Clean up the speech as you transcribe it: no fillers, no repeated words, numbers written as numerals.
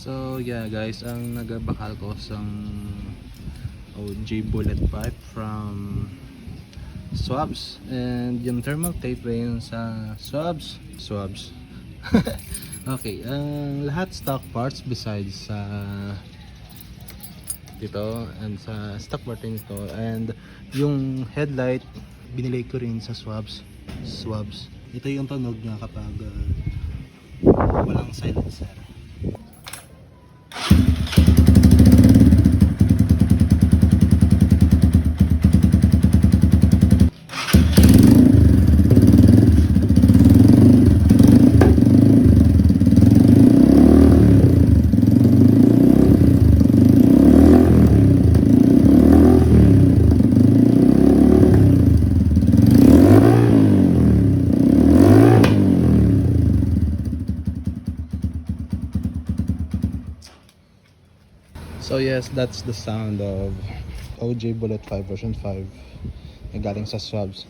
So yeah guys, ang nagabakal ko sang OG bullet pipe from Swabs, and yung thermal tape rin sa Swabs. Okay, ang lahat stock parts besides sa dito and sa stock part nito, and yung headlight binili ko rin sa Swabs. Ito yung tunog na kapag walang silencer. So yes, that's the sound of OG Bullet 5 version 5 na galing sa Swabs.